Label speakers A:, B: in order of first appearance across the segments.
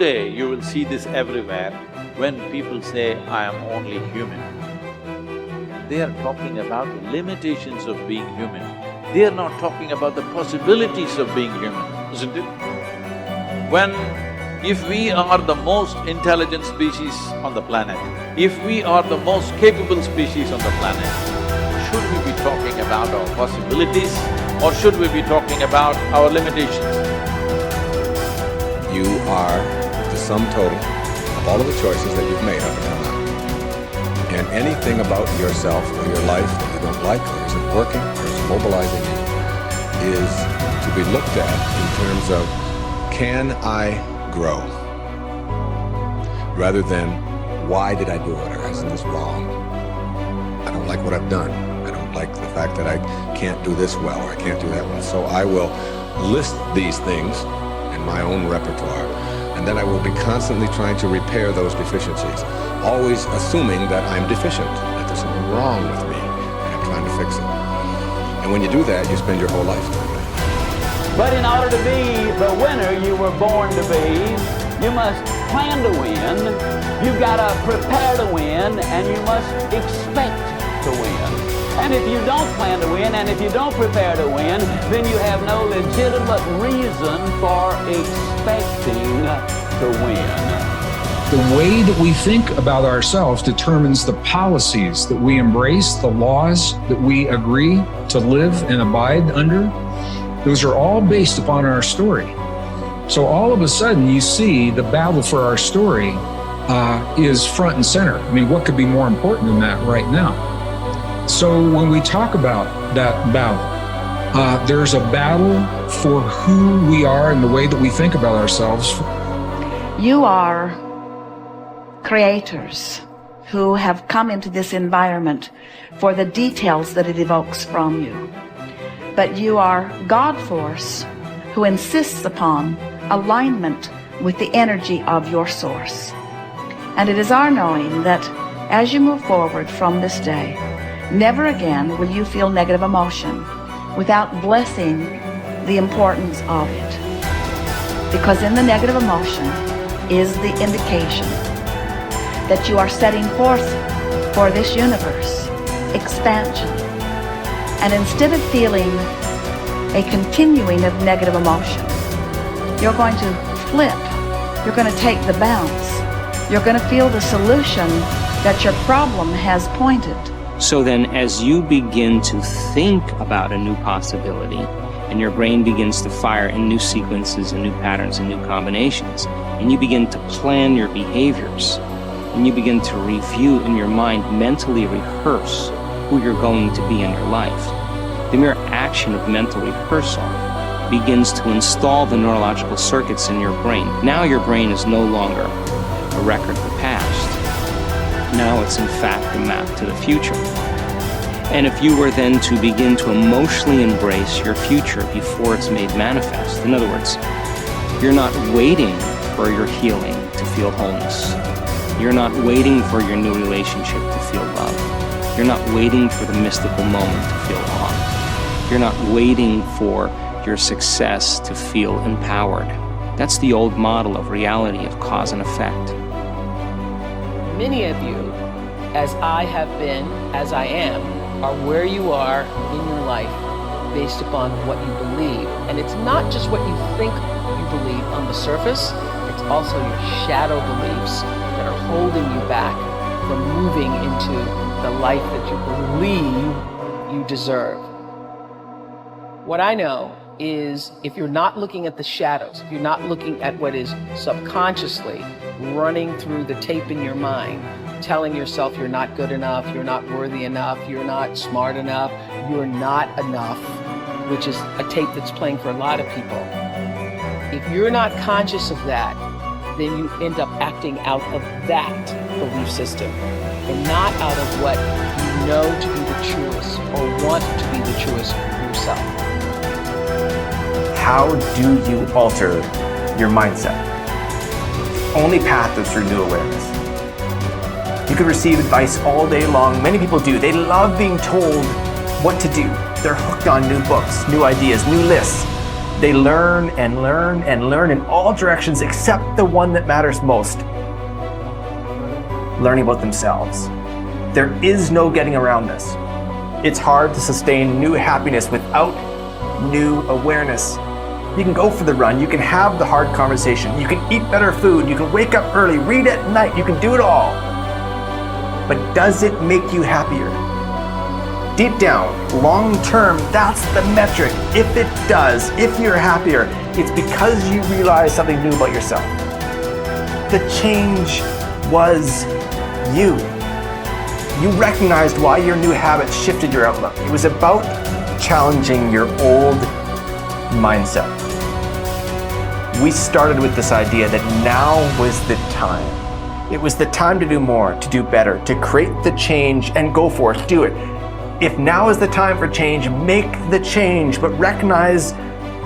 A: Today you will see this everywhere when people say, I am only human. They are talking about the limitations of being human. They are not talking about the possibilities of being human, isn't it? If we are the most intelligent species on the planet, if we are the most capable species on the planet, should we be talking about our possibilities or should we be talking about our limitations?
B: You are the sum total of all of the choices that you've made up until now. And anything about yourself or your life that you don't like or isn't working or is mobilizing you is to be looked at in terms of, can I grow? Rather than, why did I do it, or isn't this wrong? I don't like what I've done. I don't like the fact that I can't do this well or I can't do that well. So I will list these things in my own repertoire, and then I will be constantly trying to repair those deficiencies, always assuming that I'm deficient, that there's something wrong with me, and I'm trying to fix it. And when you do that, you spend your whole life doing that.
C: But in order to be the winner you were born to be, you must plan to win, you've got to prepare to win, and you must expect to win. And if you don't plan to win, and if you don't prepare to win, then you have no legitimate reason for expecting to win.
D: The way that we think about ourselves determines the policies that we embrace, the laws that we agree to live and abide under. Those are all based upon our story. So all of a sudden you see the battle for our story is front and center. I mean, what could be more important than that right now? So when we talk about that battle, there's a battle for who we are and the way that we think about ourselves.
E: You are creators who have come into this environment for the details that it evokes from you. But you are God force who insists upon alignment with the energy of your source. And it is our knowing that as you move forward from this day, never again will you feel negative emotion without blessing the importance of it. Because in the negative emotion is the indication that you are setting forth for this universe expansion. And instead of feeling a continuing of negative emotion, you're going to flip. You're going to take the bounce. You're going to feel the solution that your problem has pointed.
F: So then as you begin to think about a new possibility, and your brain begins to fire in new sequences and new patterns and new combinations, and you begin to plan your behaviors, and you begin to review in your mind, mentally rehearse who you're going to be in your life. The mere action of mental rehearsal begins to install the neurological circuits in your brain. Now your brain is no longer a record of the past. Now it's in fact a map to the future. And if you were then to begin to emotionally embrace your future before it's made manifest, in other words, you're not waiting for your healing to feel wholeness. You're not waiting for your new relationship to feel love. You're not waiting for the mystical moment to feel awe. You're not waiting for your success to feel empowered. That's the old model of reality, of cause and effect.
G: Many of you, as I have been, as I am, are where you are in your life based upon what you believe. And it's not just what you think you believe on the surface, it's also your shadow beliefs that are holding you back from moving into the life that you believe you deserve. What I know is if you're not looking at the shadows, if you're not looking at what is subconsciously running through the tape in your mind, telling yourself you're not good enough, you're not worthy enough, you're not smart enough, you're not enough, which is a tape that's playing for a lot of people. If you're not conscious of that, then you end up acting out of that belief system and not out of what you know to be the truest or want to be the truest for yourself.
H: How do you alter your mindset? The only path is through new awareness. You can receive advice all day long. Many people do. They love being told what to do. They're hooked on new books, new ideas, new lists. They learn and learn and learn in all directions except the one that matters most. Learning about themselves. There is no getting around this. It's hard to sustain new happiness without new awareness. You can go for the run, you can have the hard conversation, you can eat better food, you can wake up early, read at night, you can do it all. But does it make you happier? Deep down, long term, that's the metric. If it does, if you're happier, it's because you realize something new about yourself. The change was you. You recognized why your new habits shifted your outlook. It was about challenging your old mindset. We started with this idea that now was the time. It was the time to do more, to do better, to create the change and go for it, do it. If now is the time for change, make the change, but recognize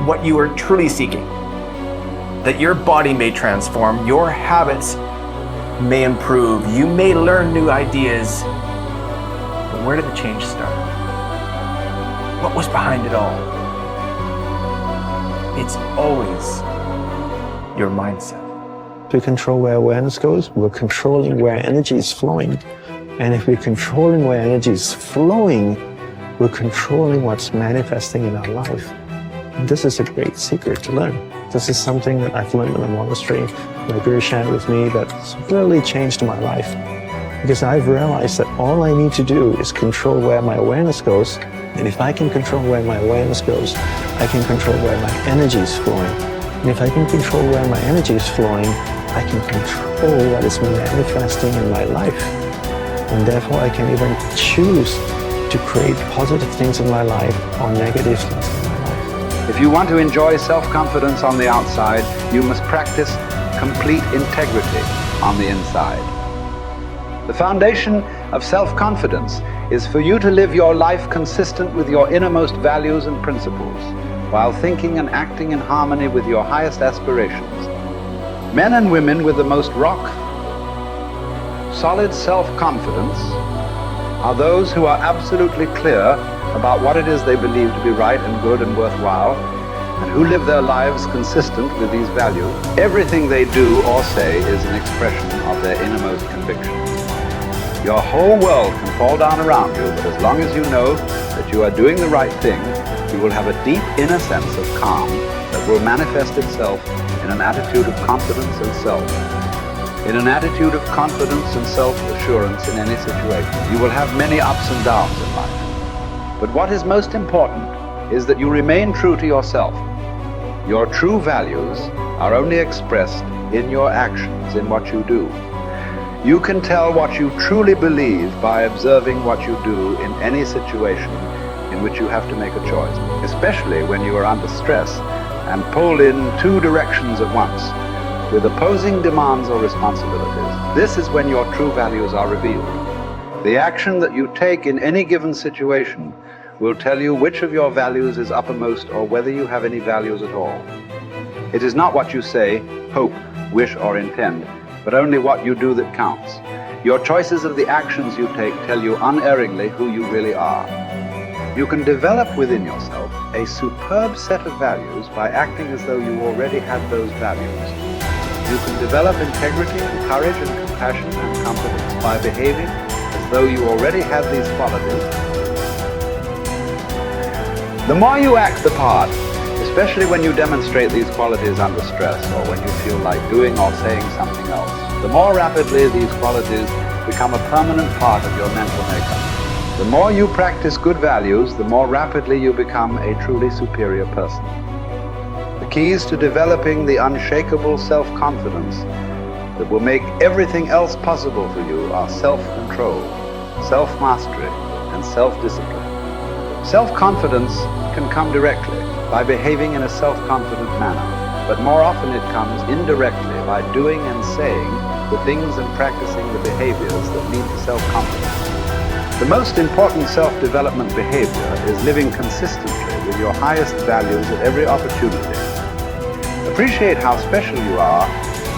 H: what you are truly seeking. That your body may transform, your habits may improve, you may learn new ideas. But where did the change start? What was behind it all? It's always your mindset.
I: To control where awareness goes, we're controlling where energy is flowing. And if we're controlling where energy is flowing, we're controlling what's manifesting in our life. And this is a great secret to learn. This is something that I've learned in the monastery. My guru shared with me that's really changed my life. Because I've realized that all I need to do is control where my awareness goes. And if I can control where my awareness goes, I can control where my energy is flowing. And if I can control where my energy is flowing, I can control what is manifesting in my life. And therefore I can even choose to create positive things in my life or negative things in my life.
J: If you want to enjoy self-confidence on the outside, you must practice complete integrity on the inside. The foundation of self-confidence is for you to live your life consistent with your innermost values and principles, while thinking and acting in harmony with your highest aspirations. Men and women with the most solid self-confidence are those who are absolutely clear about what it is they believe to be right and good and worthwhile, and who live their lives consistent with these values. Everything they do or say is an expression of their innermost convictions. Your whole world can fall down around you, but as long as you know that you are doing the right thing, you will have a deep inner sense of calm that will manifest itself in an attitude of confidence and self. In an attitude of confidence and self-assurance in any situation. You will have many ups and downs in life. But what is most important is that you remain true to yourself. Your true values are only expressed in your actions, in what you do. You can tell what you truly believe by observing what you do in any situation in which you have to make a choice, especially when you are under stress and pulled in two directions at once, with opposing demands or responsibilities. This is when your true values are revealed. The action that you take in any given situation will tell you which of your values is uppermost or whether you have any values at all. It is not what you say, hope, wish, or intend, but only what you do that counts. Your choices of the actions you take tell you unerringly who you really are. You can develop within yourself a superb set of values by acting as though you already had those values. You can develop integrity and courage and compassion and confidence by behaving as though you already had these qualities. The more you act the part, especially when you demonstrate these qualities under stress or when you feel like doing or saying something else, the more rapidly these qualities become a permanent part of your mental makeup. The more you practice good values, the more rapidly you become a truly superior person. The keys to developing the unshakable self-confidence that will make everything else possible for you are self-control, self-mastery, and self-discipline. Self-confidence can come directly by behaving in a self-confident manner, but more often it comes indirectly by doing and saying the things and practicing the behaviors that lead to self-confidence. The most important self-development behavior is living consistently with your highest values at every opportunity. Appreciate how special you are.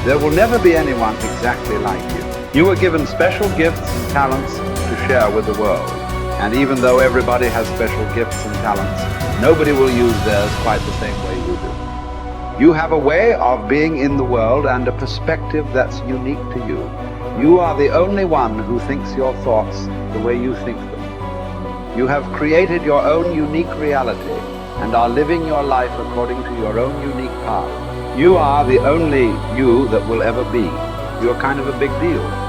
J: There will never be anyone exactly like you. You are given special gifts and talents to share with the world. And even though everybody has special gifts and talents, Nobody will use theirs quite the same way you do. You have a way of being in the world and a perspective that's unique to you. You are the only one who thinks your thoughts the way you think them. You have created your own unique reality and are living your life according to your own unique path. You are the only you that will ever be. You're kind of a big deal.